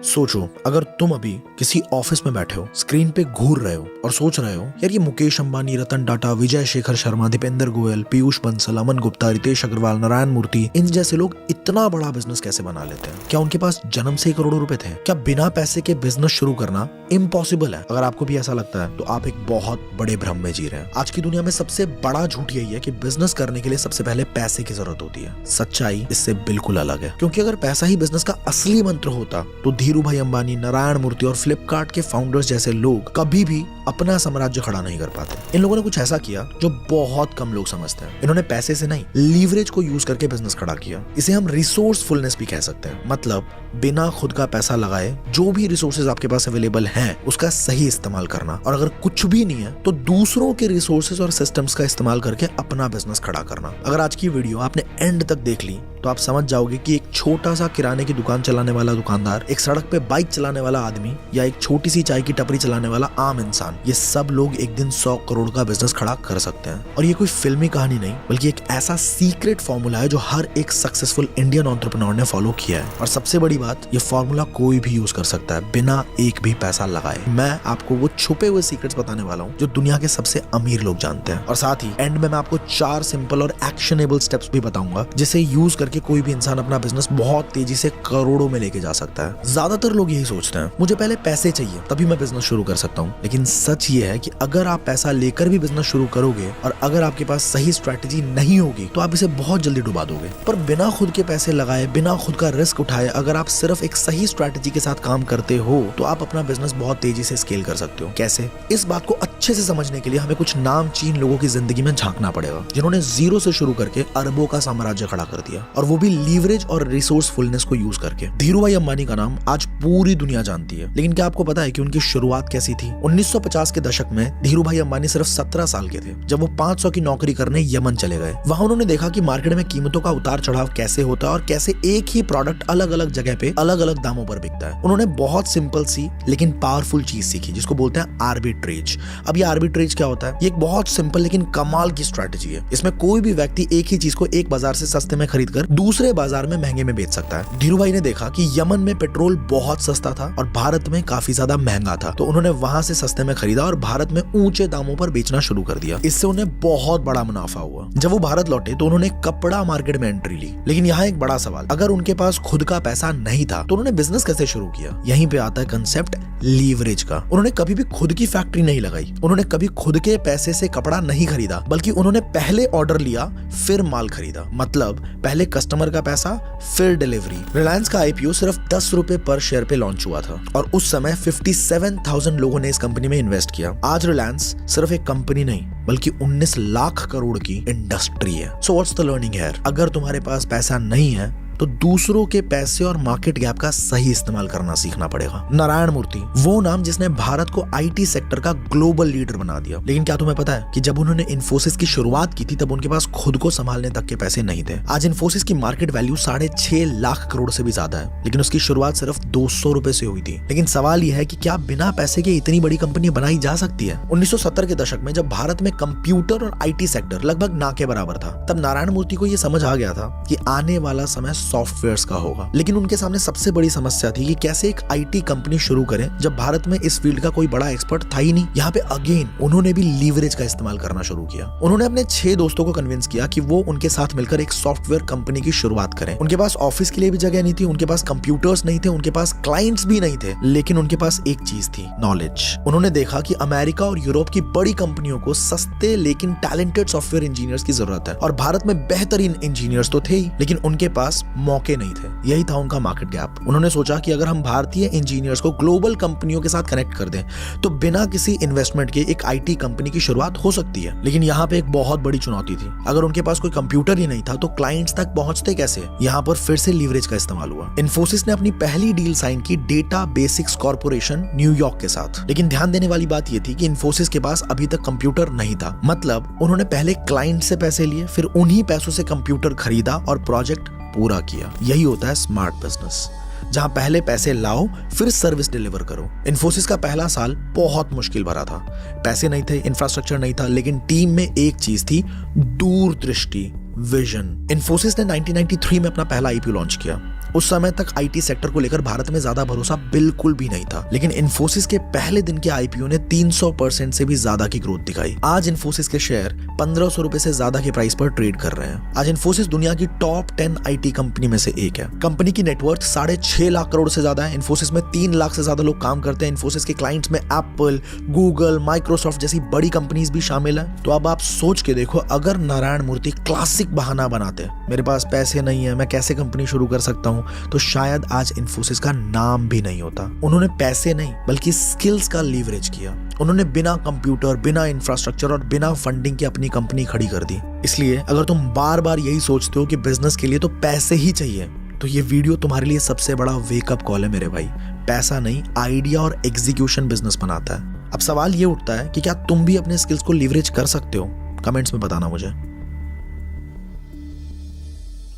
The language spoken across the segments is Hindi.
सोचो, अगर तुम अभी किसी ऑफिस में बैठे हो, स्क्रीन पे घूर रहे हो और सोच रहे हो यार ये मुकेश अंबानी, रतन टाटा, विजय शेखर शर्मा, दीपेंद्र गोयल, पीयूष बंसल, अमन गुप्ता, रितेश अग्रवाल, नारायण मूर्ति, इन जैसे लोग इतना बड़ा बिजनेस कैसे बना लेते हैं? क्या उनके पास जन्म से ही करोड़ों रुपए थे? क्या बिना पैसे के बिजनेस शुरू करना इम्पॉसिबल है? अगर आपको भी ऐसा लगता है तो आप एक बहुत बड़े भ्रम में जी रहे हैं। आज की दुनिया में सबसे बड़ा झूठ यही है कि बिजनेस करने के लिए सबसे पहले पैसे की जरूरत होती है। सच्चाई इससे बिल्कुल अलग है, क्योंकि अगर पैसा ही बिजनेस का असली मंत्र होता तो धीरू भाई अंबानी, नारायण मूर्ति और फ्लिपकार्ट के फाउंडर्स जैसे लोग कभी भी अपना साम्राज्य खड़ा नहीं कर पाते। इन लोगों ने कुछ ऐसा किया जो बहुत कम लोग समझते हैं। इन्होंने पैसे से नहीं, लीवरेज को यूज करके बिजनेस खड़ा किया। इसे हम रिसोर्सफुलनेस भी कह सकते हैं। मतलब बिना खुद का पैसा लगाए जो भी रिसोर्सेज आपके पास अवेलेबल हैं उसका सही इस्तेमाल करना, और अगर कुछ भी नहीं है तो दूसरों के रिसोर्सेज और सिस्टम्स का इस्तेमाल करके अपना बिजनेस खड़ा करना। अगर आज की वीडियो आपने एंड तक देख ली तो आप समझ जाओगे कि एक छोटा सा किराने की दुकान चलाने वाला दुकानदार, एक सड़क पे बाइक चलाने वाला आदमी या एक छोटी सी चाय की टपरी चलाने वाला आम इंसान, ये सब लोग एक दिन 100 करोड़ का बिजनेस खड़ा कर सकते हैं। और ये कोई फिल्मी कहानी नहीं, बल्कि एक ऐसा सीक्रेट फॉर्मूला है जो हर एक सक्सेसफुल इंडियन एंटरप्रेन्योर ने फॉलो किया है। और सबसे बड़ी बात, ये फॉर्मूला कोई भी यूज कर सकता है बिना एक भी पैसा लगाए। मैं आपको वो छुपे हुए सीक्रेट्स बताने वाला हूँ जो दुनिया के सबसे अमीर लोग जानते हैं। और साथ ही एंड में मैं आपको 4 सिंपल और एक्शनेबल स्टेप्स भी बताऊंगा जिसे यूज करके कोई भी इंसान अपना बिजनेस बहुत तेजी से करोड़ों में लेके जा सकता है। ज्यादातर लोग यही सोचते हैं, मुझे पहले पैसे चाहिए तभी मैं बिजनेस शुरू कर सकता हूँ। लेकिन सच ये है कि अगर आप पैसा लेकर भी बिजनेस शुरू करोगे और अगर आपके पास सही स्ट्रैटेजी नहीं होगी तो आप इसे बहुत जल्दी डुबा दोगे। पर बिना खुद के पैसे लगाए, बिना खुद का रिस्क उठाए, अगर आप सिर्फ एक सही स्ट्रैटेजी के साथ काम करते हो तो आप अपना बिजनेस बहुत तेजी से स्केल कर सकते हो। कैसे? इस बात को अच्छे से समझने के लिए हमें कुछ नामचीन लोगों की जिंदगी में झांकना पड़ेगा जिन्होंने जीरो से शुरू करके अरबों का साम्राज्य खड़ा कर दिया, और वो भी लीवरेज और रिसोर्सफुलनेस को यूज करके। धीरू भाई अंबानी का नाम आज पूरी दुनिया जानती है, लेकिन क्या आपको पता है कि उनकी शुरुआत कैसी थी? 1950 के दशक में धीरू भाई अंबानी सिर्फ 17 साल के थे जब वो 500 की नौकरी करने यमन चले गए। वहां उन्होंने देखा कि मार्केट में कीमतों का उतार चढ़ाव कैसे होता है और कैसे एक ही प्रोडक्ट अलग अलग जगह पे अलग अलग दामों पर बिकता है। उन्होंने बहुत सिंपल सी लेकिन पावरफुल चीज सीखी जिसको बोलते हैं आर्बिट्रेज। अब ये आर्बिट्रेज क्या होता है? ये एक बहुत सिंपल लेकिन कमाल की स्ट्रैटेजी है। इसमें कोई भी व्यक्ति एक ही चीज को एक बाजार से सस्ते में खरीद कर दूसरे बाजार में महंगे में बेच सकता है। धीरू भाई ने देखा कि यमन में पेट्रोल बहुत सस्ता था और भारत में काफी ज्यादा महंगा था, तो उन्होंने वहां से सस्ते में खरीदा और भारत में ऊंचे दामों पर बेचना शुरू कर दिया। इससे उन्हें बहुत बड़ा मुनाफा हुआ। जब वो भारत लौटे तो उन्होंने कपड़ा मार्केट में एंट्री ली। लेकिन यहाँ एक बड़ा सवाल, अगर उनके पास खुद का पैसा नहीं था तो उन्होंने बिजनेस कैसे शुरू किया? यहीं पे आता है कंसेप्ट लीवरेज का। उन्होंने कभी भी खुद की फैक्ट्री नहीं लगाई, उन्होंने कभी खुद के पैसे से कपड़ा नहीं खरीदा, बल्कि उन्होंने पहले ऑर्डर लिया फिर माल खरीदा। मतलब पहले कस्टमर का पैसा फिर डिलीवरी। रिलायंस का आईपीओ सिर्फ 10 रुपए पर शेयर पे लॉन्च हुआ था और उस समय 57,000 लोगों ने इस कंपनी में इन्वेस्ट किया। आज रिलायंस सिर्फ एक कंपनी नहीं बल्कि 19 लाख करोड़ की इंडस्ट्री है। So what's the learning here? अगर तुम्हारे पास पैसा नहीं है तो दूसरों के पैसे और मार्केट गैप का सही इस्तेमाल करना सीखना पड़ेगा। नारायण मूर्ति, वो नाम जिसने भारत को आईटी सेक्टर का ग्लोबल लीडर बना दिया। लेकिन क्या तुम्हें पता है कि जब उन्होंने इन्फोसिस की शुरुआत की थी तब उनके पास खुद को संभालने तक के पैसे नहीं थे। आज इन्फोसिस की मार्केट वैल्यू 6.5 लाख करोड़ से भी ज्यादा है, लेकिन उसकी शुरुआत सिर्फ 200 रुपए से हुई थी। लेकिन सवाल यह है कि क्या बिना पैसे के इतनी बड़ी कंपनी बनाई जा सकती है? 1970 के दशक में जब भारत में कंप्यूटर और आईटी सेक्टर लगभग ना के बराबर था, तब नारायण मूर्ति को यह समझ आ गया था कि आने वाला समय सॉफ्टवेयर्स का होगा। लेकिन उनके सामने सबसे बड़ी समस्या थी कि कैसे एक आईटी कंपनी शुरू करें जब भारत में इस फील्ड का कोई बड़ा एक्सपर्ट था ही नहीं। यहाँ पे अगेन उन्होंने भी लीवरेज का इस्तेमाल करना शुरू किया। उन्होंने अपने 6 दोस्तों को कन्विंस किया कि वो उनके साथ मिलकर एक सॉफ्टवेयर कंपनी की शुरुआत करें। उनके पास ऑफिस के लिए भी जगह नहीं थी, उनके पास कंप्यूटर्स नहीं थे, उनके पास क्लाइंट्स भी नहीं थे, लेकिन उनके पास एक चीज थी, नॉलेज। उन्होंने देखा कि अमेरिका और यूरोप की बड़ी कंपनियों को सस्ते लेकिन टैलेंटेड सॉफ्टवेयर इंजीनियर्स की जरूरत है और भारत में बेहतरीन इंजीनियर्स तो थे ही, लेकिन उनके पास मौके नहीं थे। यही था उनका मार्केट गैप। उन्होंने सोचा कि अगर हम भारतीय इंजीनियर्स को ग्लोबल कंपनियों के साथ कनेक्ट कर दें तो बिना किसी इन्वेस्टमेंट के एक आईटी कंपनी की शुरुआत हो सकती है। लेकिन यहाँ पे एक बहुत बड़ी चुनौती थी, अगर उनके पास कोई कंप्यूटर ही नहीं था तो क्लाइंट्स तक पहुंचते कैसे? यहाँ पर फिर से लीवरेज का इस्तेमाल हुआ। इन्फोसिस ने अपनी पहली डील साइन की डेटा बेसिक्स कॉर्पोरेशन न्यूयॉर्क के साथ। लेकिन ध्यान देने वाली बात यह थी कि इन्फोसिस के पास अभी तक कंप्यूटर नहीं था। मतलब उन्होंने पहले क्लाइंट से पैसे लिए, फिर उन्हीं पैसों से कंप्यूटर खरीदा और प्रोजेक्ट पूरा किया। यही होता है स्मार्ट बिजनेस, जहां पहले पैसे लाओ फिर सर्विस डिलीवर करो। इन्फोसिस का पहला साल बहुत मुश्किल भरा था। पैसे नहीं थे, इंफ्रास्ट्रक्चर नहीं था, लेकिन टीम में एक चीज थी, दूरदृष्टि। विजन। इन्फोसिस ने 1993 में अपना पहला आईपीओ लॉन्च किया। उस समय तक आईटी सेक्टर को लेकर भारत में ज्यादा भरोसा बिल्कुल भी नहीं था, लेकिन इन्फोसिस के पहले दिन के आईपीओ ने 300% से भी ज्यादा की ग्रोथ दिखाई। आज इन्फोसिस के शेयर 1500 रुपए से ज्यादा के प्राइस पर ट्रेड कर रहे हैं। आज इन्फोसिस दुनिया की टॉप 10 आईटी कंपनी में से एक है। कंपनी की नेटवर्थ 6.5 लाख करोड़ से ज्यादा है। इन्फोसिस में 3 लाख से ज्यादा लोग काम करते हैं। इन्फोसिस के क्लाइंट्स में एप्पल, गूगल, माइक्रोसॉफ्ट जैसी बड़ी कंपनीज भी शामिल है। तो अब आप सोच के देखो, अगर नारायण मूर्ति क्लासिक बहाना बनाते, मेरे पास पैसे नहीं है, मैं कैसे कंपनी शुरू कर सकता हूं, तो शायद आज इन्फोसिस का नाम भी नहीं होता। उन्होंने पैसे नहीं बल्कि स्किल्स का लीवरेज किया। उन्होंने बिना कंप्यूटर, बिना इंफ्रास्ट्रक्चर और बिना फंडिंग के अपनी कंपनी खड़ी कर दी। इसलिए अगर तुम बार बार यही सोचते हो कि बिजनेस के लिए तो पैसे ही चाहिए, तो ये वीडियो तुम्हारे लिए सबसे बड़ा वेकअप कॉल है मेरे भाई। पैसा नहीं, आइडिया और एग्जीक्यूशन बिजनेस बनाता है। अब सवाल ये उठता है कि क्या तुम भी अपने स्किल्स को लीवरेज कर सकते हो? कमेंट्स में बताना मुझे।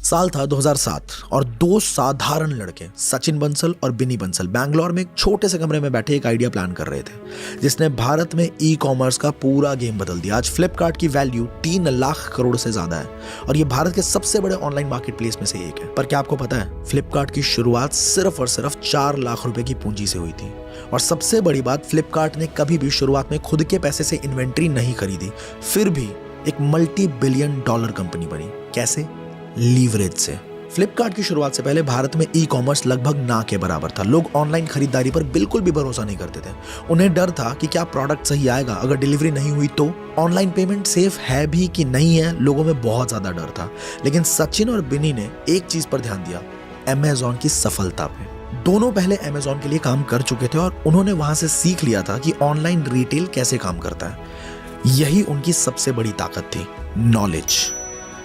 साल था 2007 और दो साधारण लड़के सचिन बंसल और बिनी बंसल बैंगलोर में एक छोटे से कमरे में बैठे एक आइडिया प्लान कर रहे थे, जिसने भारत में ई कॉमर्स का पूरा गेम बदल दिया। आज फ्लिपकार्ट की वैल्यू 3 लाख करोड़ से ज्यादा है और ये भारत के सबसे बड़े ऑनलाइन मार्केट प्लेस में से एक है। पर क्या आपको पता है, फ्लिपकार्ट की शुरुआत सिर्फ और सिर्फ 4 लाख रुपए की पूंजी से हुई थी। और सबसे बड़ी बात, फ्लिपकार्ट ने कभी भी शुरुआत में खुद के पैसे से इन्वेंट्री नहीं खरीदी, फिर भी एक $multi-billion कंपनी बनी। कैसे? लीवरेज से। फ्लिपकार्ट की शुरुआत से पहले भारत में ई कॉमर्स लगभग ना के बराबर था। लोग ऑनलाइन खरीदारी पर बिल्कुल भी भरोसा नहीं करते थे। उन्हें डर था कि क्या प्रोडक्ट सही आएगा, अगर डिलीवरी नहीं हुई तो। ऑनलाइन पेमेंट सेफ है भी कि नहीं है, लोगों में बहुत ज्यादा डर था। लेकिन सचिन और बिनी ने एक चीज पर ध्यान दिया, अमेज़न की सफलता पे। दोनों पहले अमेज़न के लिए काम कर चुके थे और उन्होंने वहां से सीख लिया था कि ऑनलाइन रिटेल कैसे काम करता है। यही उनकी सबसे बड़ी ताकत थी, नॉलेज।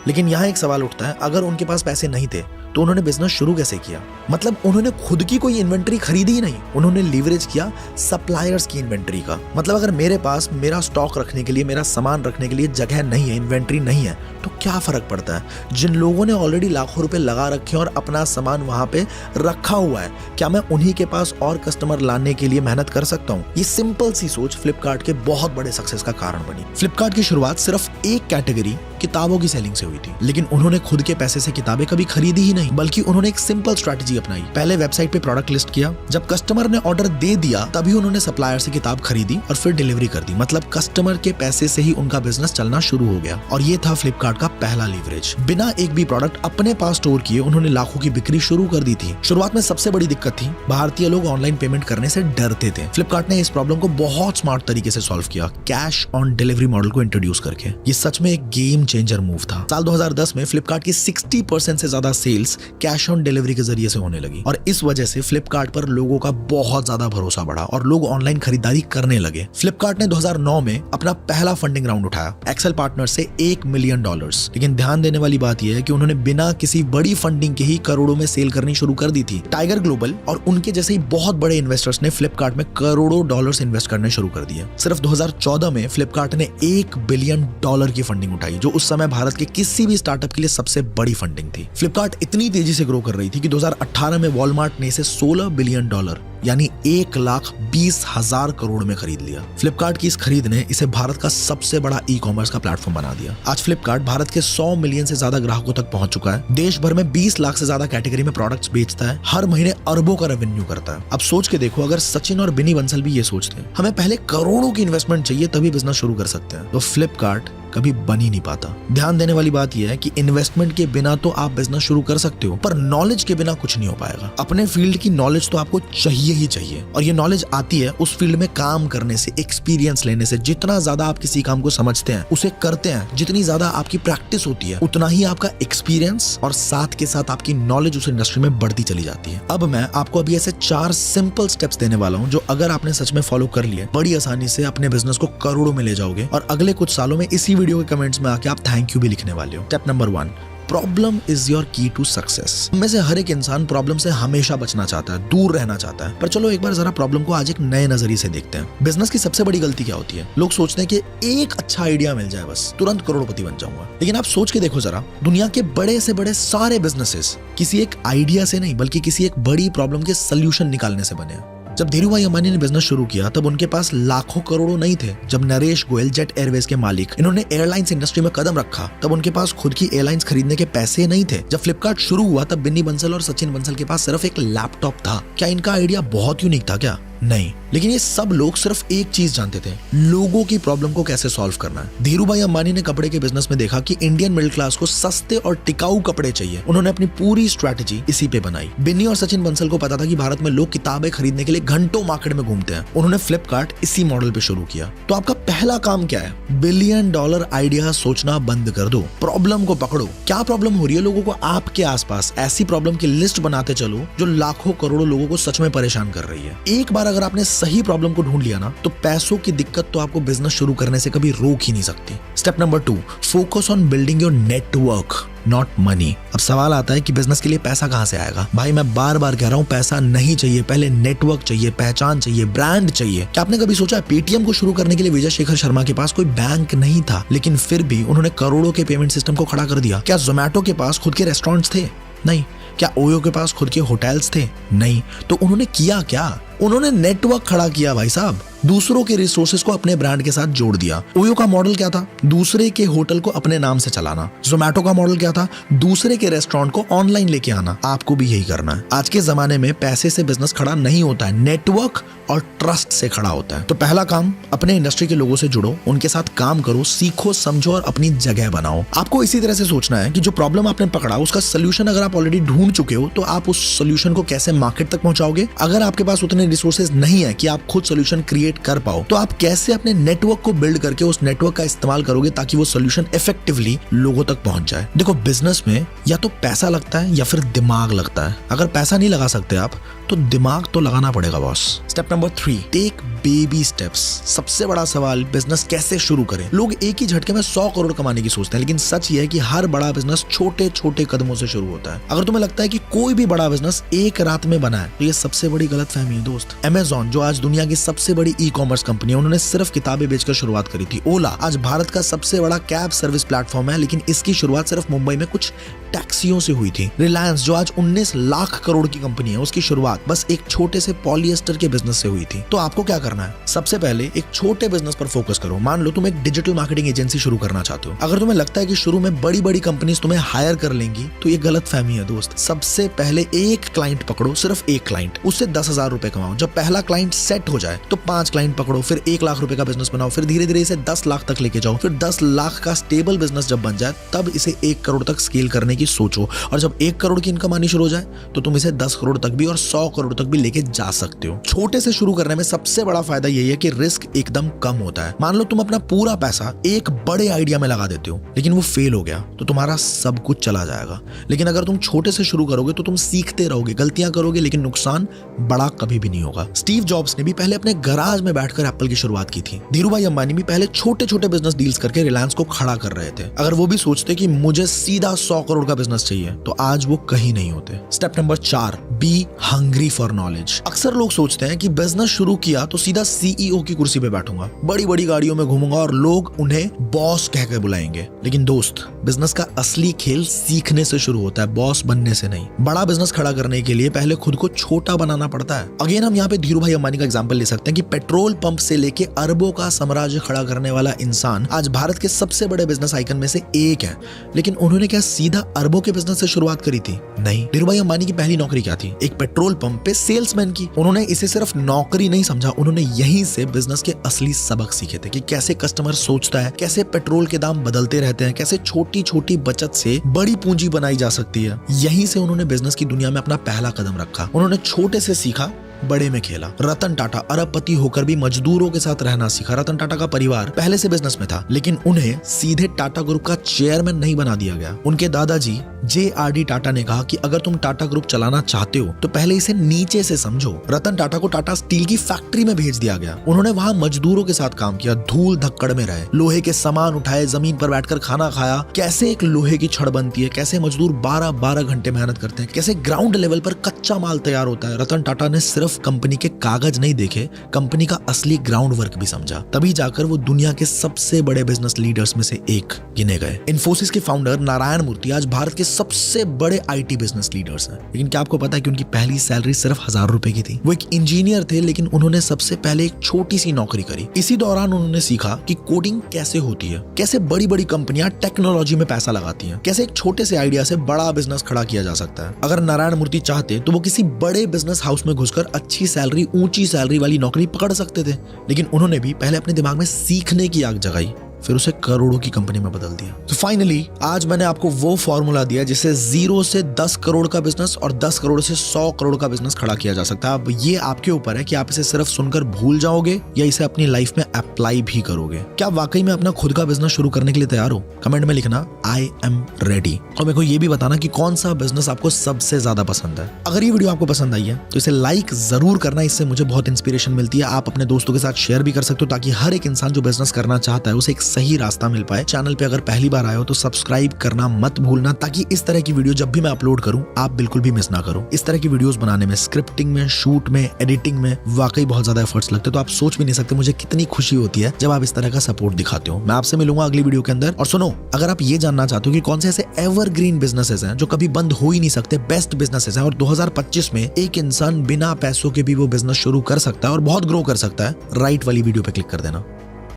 लेकिन यहाँ एक सवाल उठता है, अगर उनके पास पैसे नहीं थे तो उन्होंने बिजनेस शुरू कैसे किया? मतलब उन्होंने खुद की कोई इन्वेंट्री खरीदी ही नहीं, उन्होंने लीवरेज किया सप्लायर्स की इन्वेंट्री का। मतलब अगर मेरे पास मेरा स्टॉक रखने के लिए, मेरा सामान रखने के लिए जगह नहीं है, इन्वेंट्री नहीं है, तो क्या फर्क पड़ता है? जिन लोगों ने ऑलरेडी लाखों रुपए लगा रखे हैं और अपना सामान वहां पे रखा हुआ है, क्या मैं उन्हीं के पास और कस्टमर लाने के लिए मेहनत कर सकता हूँ? ये सिंपल सी सोच फ्लिपकार्ट के बहुत बड़े सक्सेस का कारण बनी। फ्लिपकार्ट की शुरुआत सिर्फ एक कैटेगरी किताबों की सेलिंग से हुई थी, लेकिन उन्होंने खुद के पैसे से किताबें कभी खरीदी ही नहीं, बल्कि उन्होंने एक सिंपल स्ट्रैटेजी अपनाई। पहले वेबसाइट पे प्रोडक्ट लिस्ट किया, जब कस्टमर ने ऑर्डर दे दिया तभी उन्होंने सप्लायर से किताब खरीदी और फिर डिलीवरी कर दी। मतलब कस्टमर के पैसे से ही उनका बिजनेस चलना शुरू हो गया। और ये था फ्लिपकार्ट का पहला लीवरेज। बिना एक भी प्रोडक्ट अपने पास स्टोर किए उन्होंने लाखों की बिक्री शुरू कर दी थी। शुरुआत में सबसे बड़ी दिक्कत थी, भारतीय लोग ऑनलाइन पेमेंट करने से डरते थे। फ्लिपकार्ट ने इस प्रॉब्लम को बहुत स्मार्ट तरीके से सॉल्व किया, कैश ऑन डिलीवरी मॉडल को इंट्रोड्यूस करके। ये सच में एक गेम चेंजर मूव था। साल 2010 में फ्लिपकार्ट की 60% से ज्यादा सेल्स कैश ऑन डिलीवरी के जरिए से होने लगी और इस वजह से फ्लिपकार्ट पर लोगों का बहुत ज्यादा भरोसा बढ़ा और लोग ऑनलाइन खरीदारी करने लगे। फ्लिपकार्ट ने 2009 में अपना पहला फंडिंग राउंड उठाया, एक्सेल पार्टनर से $1 मिलियन। लेकिन ध्यान देने वाली बात यह है कि उन्होंने बिना किसी बड़ी फंडिंग के ही करोड़ों में सेल करनी शुरू कर दी थी। टाइगर ग्लोबल और उनके जैसे ही बहुत बड़े इन्वेस्टर्स ने फ्लिपकार्ट में करोड़ों डॉलर्स इन्वेस्ट करने शुरू कर दिए। सिर्फ 2014 में फ्लिपकार्ट ने $1 बिलियन की फंडिंग उठाई, जो उस समय भारत के किसी भी स्टार्टअप के लिए सबसे बड़ी फंडिंग थी। फ्लिपकार्ट इतनी तेजी से ग्रो कर रही थी कि 2018 में वॉलमार्ट ने इसे $16 बिलियन यानी 1,20,000 करोड़ में खरीद लिया। फ्लिपकार्ट की इस खरीद ने इसे भारत का सबसे बड़ा ई कॉमर्स का प्लेटफॉर्म बना दिया। आज फ्लिपकार्ट भारत के 100 मिलियन से ज्यादा ग्राहकों तक पहुंच चुका है। देश भर में 20 लाख से ज्यादा कैटेगरी में प्रोडक्ट्स बेचता है, हर महीने अरबों का रेवेन्यू करता है। अब सोच के देखो, अगर सचिन और बिनी बंसल भी ये सोचते हैं हमें पहले करोड़ों की इन्वेस्टमेंट चाहिए तभी बिजनेस शुरू कर सकते हैं, तो फ्लिपकार्ट कभी बन ही नहीं पाता। ध्यान देने वाली बात यह है कि इन्वेस्टमेंट के बिना तो आप बिजनेस शुरू कर सकते हो, पर नॉलेज के बिना कुछ नहीं हो पाएगा। अपने फील्ड की नॉलेज तो आपको चाहिए ही चाहिए, और ये नॉलेज आती है उस फील्ड में काम करने से, एक्सपीरियंस लेने से। जितना ज्यादा आप किसी काम को समझते हैं, उसे करते हैं, जितनी ज्यादा आपकी प्रैक्टिस होती है, उतना ही आपका एक्सपीरियंस और साथ के साथ आपकी नॉलेज उस इंडस्ट्री में बढ़ती चली जाती है। अब मैं आपको अभी ऐसे 4 सिंपल स्टेप्स देने वाला हूँ, जो अगर आपने सच में फॉलो कर लिए, बड़ी आसानी से अपने बिजनेस को करोड़ों में ले जाओगे और अगले कुछ सालों में इसी वीडियो के कमेंट्स में आके आप थैंक यू भी लिखने वाले हो। Step number 1, problem is your की टू सक्सेस। में से हर एक इंसान प्रॉब्लम से हमेशा बचना चाहता है, दूर रहना चाहता है। पर चलो एक बार जरा प्रॉब्लम को आज एक नए नजरिए से देखते हैं। बिजनेस की सबसे बड़ी गलती क्या होती है? लोग सोचते हैं कि एक अच्छा आइडिया मिल जाए, बस तुरंत करोड़पति बन जाऊंगा। लेकिन आप सोच के देखो जरा, दुनिया के बड़े से बड़े सारे बिजनेसेस किसी एक आइडिया से नहीं, बल्कि किसी एक बड़ी प्रॉब्लम के सोल्यूशन निकालने से बने हैं। जब धीरूभाई अंबानी ने बिजनेस शुरू किया तब उनके पास लाखों करोड़ों नहीं थे। जब नरेश गोयल जेट एयरवेज के मालिक इन्होंने एयरलाइंस इंडस्ट्री में कदम रखा तब उनके पास खुद की एयरलाइंस खरीदने के पैसे नहीं थे। जब फ्लिपकार्ट शुरू हुआ तब बिन्नी बंसल और सचिन बंसल के पास सिर्फ एक लैपटॉप था। क्या इनका आइडिया बहुत यूनिक था क्या? नहीं, लेकिन ये सब लोग सिर्फ एक चीज जानते थे, लोगों की प्रॉब्लम को कैसे सॉल्व करना है। धीरूभाई अंबानी ने कपड़े के बिजनेस में देखा कि इंडियन मिडिल क्लास को सस्ते और टिकाऊ कपड़े चाहिए। उन्होंने अपनी पूरी स्ट्रैटेजी इसी पे बनाई। बिन्नी और सचिन बंसल को पता था कि भारत में लोग किताबें खरीदने के लिए घंटों मार्केट में घूमते हैं। उन्होंने फ्लिपकार्ट इसी मॉडल पे शुरू किया। तो आपका पहला काम क्या है? $1 बिलियन आइडिया सोचना बंद कर दो, प्रॉब्लम को पकड़ो। क्या प्रॉब्लम हो रही है लोगों को आपके आसपास? ऐसी प्रॉब्लम की लिस्ट बनाते चलो जो लाखों करोड़ों लोगों को सच में परेशान कर रही है। एक बार अगर आपने सही प्रॉब्लम को ढूंढ लिया ना तो पैसों की दिक्कत तो आपको बिजनेस शुरू करने से कभी रोक ही नहीं सकती। Step number 2, focus on building your network, not money. अब सवाल आता है कि बिजनेस के लिए पैसा कहां से आएगा? भाई मैं बार बार कह रहा हूं, पैसा नहीं चाहिए, पहले नेटवर्क चाहिए, पहचान चाहिए, ब्रांड चाहिए। क्या आपने कभी सोचा पेटीएम को शुरू करने के लिए विजय शेखर शर्मा के पास कोई बैंक नहीं था, लेकिन फिर भी उन्होंने करोड़ों के पेमेंट सिस्टम को खड़ा कर दिया? क्या जोमैटो के पास खुद के रेस्टोरेंट्स थे? नहीं। क्या ओयो के पास खुद के होटल्स थे? नहीं। तो उन्होंने किया क्या? उन्होंने नेटवर्क खड़ा किया भाई साहब, दूसरों के रिसोर्सेज को अपने ब्रांड के साथ जोड़ दिया। ओयो का मॉडल क्या था? दूसरे के होटल को अपने नाम से चलाना। जोमैटो का मॉडल क्या था? दूसरे के रेस्टोरेंट को ऑनलाइन लेके आना। आपको भी यही करना है। आज के जमाने में पैसे से बिजनेस खड़ा नहीं होता है, नेटवर्क और ट्रस्ट से खड़ा होता है। तो पहला काम, अपने इंडस्ट्री के लोगों से जुड़ो, उनके साथ काम करो, सीखो, समझो और अपनी जगह बनाओ। आपको इसी तरह से सोचना है कि जो प्रॉब्लम आपने पकड़ा उसका सोल्यूशन अगर आप ऑलरेडी ढूंढ चुके हो तो आप उस सोल्यूशन को कैसे मार्केट तक पहुंचाओगे। अगर आपके पास उतने रिसोर्सेज नहीं है कि आप खुद सोल्यूशन क्रिएट कर पाओ तो आप कैसे अपने नेटवर्क को बिल्ड करके उस नेटवर्क का इस्तेमाल करोगे ताकि वो सोल्यूशन इफेक्टिवली लोगों तक पहुंच जाए। देखो, बिजनेस में या तो पैसा लगता है या फिर दिमाग लगता है। अगर पैसा नहीं लगा सकते आप तो दिमाग तो लगाना पड़ेगा boss. Step number 3, take baby steps. सबसे बड़ा सवाल, बिजनेस कैसे शुरू करें? लोग एक ही झटके में 100 करोड़ कमाने की सोचते हैं, लेकिन सच ये है कि हर बड़ा बिजनेस छोटे छोटे कदमों से शुरू होता है। अगर तुम्हें लगता है कि कोई भी बड़ा बिजनेस एक रात में बना है तो ये सबसे बड़ी गलतफहमी है दोस्त। Amazon, जो आज दुनिया की सबसे बड़ी ई-कॉमर्स कंपनी है, उन्होंने सिर्फ किताबें बेचकर शुरुआत करी थी। ओला आज भारत का सबसे बड़ा कैब सर्विस प्लेटफॉर्म है, लेकिन इसकी शुरुआत सिर्फ मुंबई में कुछ टैक्सियों से हुई थी। रिलायंस, जो आज 19 लाख करोड़ की कंपनी है, उसकी शुरुआत बस एक छोटे से पॉलिएस्टर के बिजनेस से हुई थी। तो आपको क्या करना है? सबसे पहले एक छोटे बिजनेस पर फोकस करो। मान लो तुम एक डिजिटल मार्केटिंग एजेंसी शुरू करना चाहते हो। अगर तुम्हें लगता है कि शुरू में बड़ी बड़ी कंपनीज तुम्हें हायर कर लेंगी तो ये गलतफहमी है दोस्त। सबसे पहले एक क्लाइंट पकड़ो, सिर्फ एक क्लाइंट, उससे 10,000 रुपए कमाओ। जब पहला क्लाइंट सेट हो जाए तो 5 क्लाइंट पकड़ो, फिर 1 लाख रुपए का बिजनेस बनाओ, फिर धीरे धीरे इसे 10 लाख तक लेके जाओ, फिर 10 लाख का स्टेबल बिजनेस जब बन जाए तब इसे 1 करोड़ तक स्केल करने की सोचो। और जब 1 करोड़ की इनकम आनी शुरू हो जाए तो तुम इसे 10 करोड़ तक भी और 100 करोड़ तक भी लेके जा सकते हो। छोटे से शुरू करने में सबसे बड़ा फायदा यही है कि रिस्क एकदम कम होता है। मान लो तुम अपना पूरा पैसा एक बड़े आइडिया में लगा देते हो, लेकिन वो फेल हो गया तो तुम्हारा सब कुछ चला जाएगा। लेकिन अगर तुम छोटे से शुरू करोगे तो तुम सीखते रहोगे, गलतियां करोगे, लेकिन नुकसान बड़ा कभी भी नहीं होगा। स्टीव जॉब्स ने भी पहले अपने गराज में बैठकर एप्पल की शुरुआत की थी। धीरूभाई अंबानी भी पहले छोटे छोटे बिजनेस डील्स करके रिलायंस को खड़ा कर रहे थे। अगर वो भी सोचते कि मुझे सीधा 100 करोड़ का बिजनेस चाहिए तो आज वो कहीं नहीं होते। Step number 4, be hungry for knowledge. अक्सर लोग सोचते हैं कि बिजनेस शुरू किया तो सीधा सीईओ की कुर्सी पे बैठूंगा, बड़ी बड़ी गाड़ियों में घूमूंगा और लोग उन्हें बॉस कहकर बुलाएंगे। लेकिन दोस्त, बिजनेस का असली खेल सीखने से शुरू होता है, बॉस बनने से नहीं। बड़ा बिजनेस खड़ा करने के लिए पहले खुद को छोटा बनाना पड़ता है। अगेन हम यहाँ पे धीरूभाई अंबानी का एग्जांपल ले सकते हैं कि पेट्रोल पंप से लेके अरबों का साम्राज्य खड़ा करने वाला इंसान आज भारत के सबसे बड़े बिजनेस आइकन में से एक है। लेकिन उन्होंने क्या सीधा अरबों के बिजनेस से शुरुआत करी थी? नहीं। धीरूभाई अंबानी की पहली नौकरी क्या थी? एक पेट्रोल पंप पे सेल्समैन की। उन्होंने इसे सिर्फ नौकरी नहीं समझा, उन्होंने यहीं से बिजनेस के असली सबक सीखे थे कि कैसे कस्टमर सोचता है, कैसे पेट्रोल के दाम बदलते रहते हैं, कैसे छोटी छोटी बचत से बड़ी पूंजी बनाई जा सकती है। यहीं से उन्होंने बिजनेस की दुनिया में अपना पहला कदम रखा। उन्होंने छोटे से सीखा, बड़े में खेला। रतन टाटा अरबपति होकर भी मजदूरों के साथ रहना सीखा। रतन टाटा का परिवार पहले से बिजनेस में था, लेकिन उन्हें सीधे टाटा ग्रुप का चेयरमैन नहीं बना दिया गया। उनके दादाजी JRD टाटा ने कहा कि अगर तुम टाटा ग्रुप चलाना चाहते हो तो पहले इसे नीचे से समझो। रतन टाटा को टाटा स्टील की फैक्ट्री में भेज दिया गया। उन्होंने वहां मजदूरों के साथ काम किया, धूल धक्कड़ में रहे, लोहे के सामान उठाए, जमीन पर बैठकर खाना खाया, कैसे एक लोहे की छड़ बनती है, कैसे मजदूर 12-12 घंटे मेहनत करते हैं, कैसे ग्राउंड लेवल पर कच्चा माल तैयार होता है। रतन टाटा ने सिर्फ सिर्फ कंपनी के कागज नहीं देखे, कंपनी का असली ग्राउंड वर्क भी समझा। तभी जाकर वो दुनिया के सबसे बड़े बिजनेस लीडर्स में से एक गिने गए। इन्फोसिस के फाउंडर नारायण मूर्ति आज भारत के सबसे बड़े IT बिजनेस लीडर्स हैं। लेकिन क्या आपको पता है कि उनकी पहली सैलरी सिर्फ 1000 रुपए की थी। वो एक इंजीनियर थे, लेकिन उन्होंने सबसे पहले एक छोटी सी नौकरी करी। इसी दौरान उन्होंने सीखा कि कोडिंग कैसे होती है, कैसे बड़ी बड़ी कंपनियां टेक्नोलॉजी में पैसा लगाती हैं, कैसे एक छोटे से आइडिया से बड़ा बिजनेस खड़ा किया जा सकता है। अगर नारायण मूर्ति चाहते तो वो किसी बड़े बिजनेस हाउस में घुसकर अच्छी सैलरी, ऊंची सैलरी वाली नौकरी पकड़ सकते थे, लेकिन उन्होंने भी पहले अपने दिमाग में सीखने की आग जगाई, फिर उसे करोड़ों की कंपनी में बदल दिया। तो फाइनली आज मैंने आपको वो फॉर्मूला दिया जिससे 0 से 10 करोड़ का बिजनेस और 10 करोड़ से 100 करोड़ का बिजनेस खड़ा किया जा सकता है। अब ये आपके ऊपर है कि आप इसे सिर्फ सुनकर भूल जाओगे या इसे अपनी लाइफ में अप्लाई भी करोगे। क्या वाकई में अपना खुद का बिजनेस शुरू करने के लिए तैयार हो? कमेंट में लिखना आई एम रेडी, और मेरे को ये भी बताना कि कौन सा बिजनेस आपको सबसे ज्यादा पसंद है। अगर ये वीडियो आपको पसंद आई है तो इसे लाइक जरूर करना, इससे मुझे बहुत इंस्पिरेशन मिलती है। आप अपने दोस्तों के साथ शेयर भी कर सकते हो ताकि हर एक इंसान जो बिजनेस करना चाहता है उसे एक सही रास्ता मिल पाए। चैनल पे अगर पहली बार आए हो तो सब्सक्राइब करना मत भूलना, ताकि इस तरह की वीडियो जब भी मैं अपलोड करूं आप बिल्कुल भी मिस ना करो। इस तरह की वीडियोस बनाने में, स्क्रिप्टिंग में, शूट में, एडिटिंग में वाकई बहुत ज्यादा एफर्ट्स लगते हैं, तो आप सोच भी नहीं सकते मुझे कितनी खुशी होती है जब आप इस तरह का सपोर्ट दिखाते हो। मैं आपसे मिलूंगा अगली वीडियो के अंदर। और सुनो, अगर आप ये जानना चाहते हो कि कौन से ऐसे एवरग्रीन बिजनेसेस हैं जो कभी बंद हो ही नहीं सकते, बेस्ट बिजनेसेस हैं, और 2025 में एक इंसान बिना पैसों के भी वो बिजनेस शुरू कर सकता है और बहुत ग्रो कर सकता है, राइट वाली वीडियो पे क्लिक कर देना।